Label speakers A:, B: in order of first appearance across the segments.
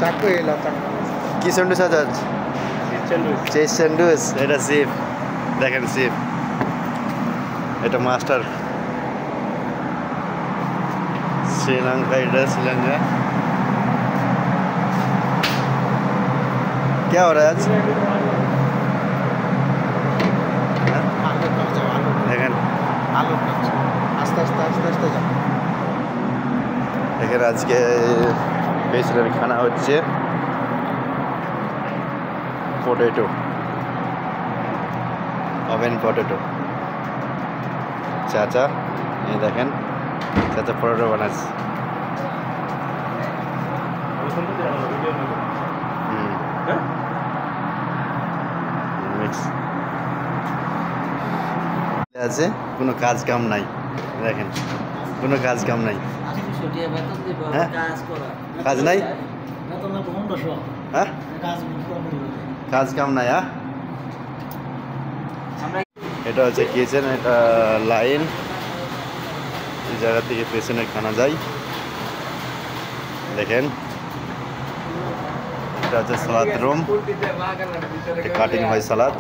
A: চাকু এলা চাকু
B: কি স্যান্ডউইচ আছে আজ? Cheese sandwich. এটা সিপ, দেখেন সিপ, এটা মাস্টার শ্রীলঙ্কা। এটা श्रीलंका। क्या हो रहा है आज? দেখেন
A: আলু আস্তে আস্তে আস্তে আস্তে যাও।
B: দেখেন আজকে বেসিক্যালি খানা হচ্ছে পটেটো, ওভেন পটেটো। চাচা এই দেখেন চাচা পটেটো বানাচ্ছে। আছে কোনো কাজ কাম নাই, দেখেন কোনো কাজ কাম নাই। হ্যাঁ কাজ নাই, হ্যাঁ কাজ কাম নাই। হ্যাঁ এটা হচ্ছে কিচেন, এটা লাইন, এই জায়গা থেকে পেছনে খানা যায়। দেখেন এটা হচ্ছে সালাদ রুম, কাটিং হয় সালাদ।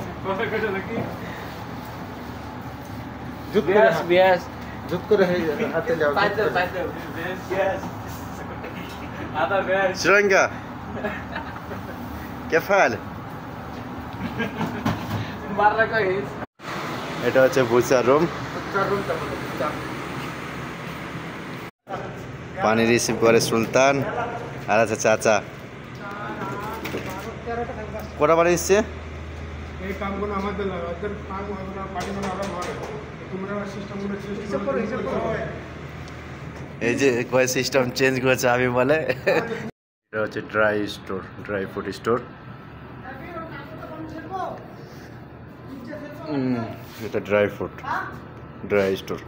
B: श्रीलंका क्या फाल। এটা হচ্ছে বুচার রুম, পানি রিসিভ করে সুলতান আর আছে চাচা। কটা পানি দিচ্ছে? এই যে কয় সিস্টেম চেঞ্জ করেছে আমি বলে। এটা হচ্ছে dry store, dry fruit store. এটা ড্রাই ফ্রুট, ড্রাই স্টোর।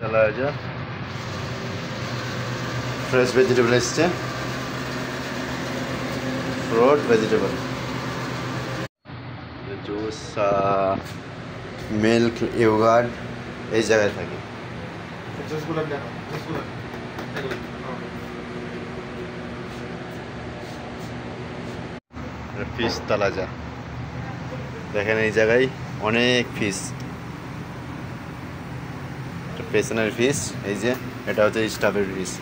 B: চলা যা ফ্রেশ ভেজিটেবল এসছে, fruit vegetable, juice, milk, yogurt এই জায়গায় থাকে। ফিশ তালাজা, দেখেন এই জায়গায় অনেক ফিশ, পেছনের ফিশ। এই যে এটা হচ্ছে স্টাফের ফিশ,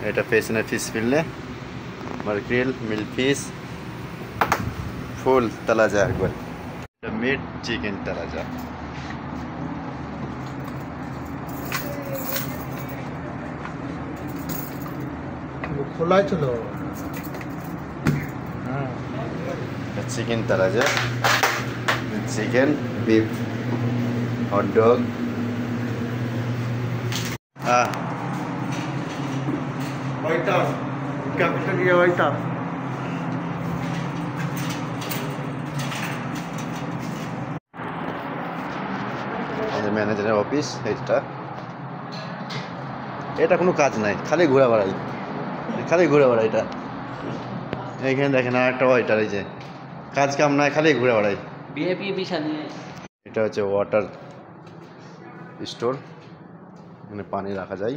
B: এটা পেছনের ফিশ ফিললে মার্কেল মিল ফিশ ফুল তালাজা একবার। এটা মিট চিকেন তালাজা।
A: খোলা ছিল
B: চিকেন তালাজা, চিকেন, বিফ, হট ডগ।
A: ওইটা ক্যাপিটাল দিয়ে ওইটা
B: ম্যানেজারের অফিস। এটা কোনো কাজ নাই, খালি ঘোরা বেড়াই, খালি ঘুরে বেড়াই। এটা এইখানে দেখেন আর একটা ওয়াইটার, এই যে কাজ কাম নাই, খালি ঘুরে বেড়াই। এটা হচ্ছে ওয়াটার স্টোর, মানে পানি রাখা যায়।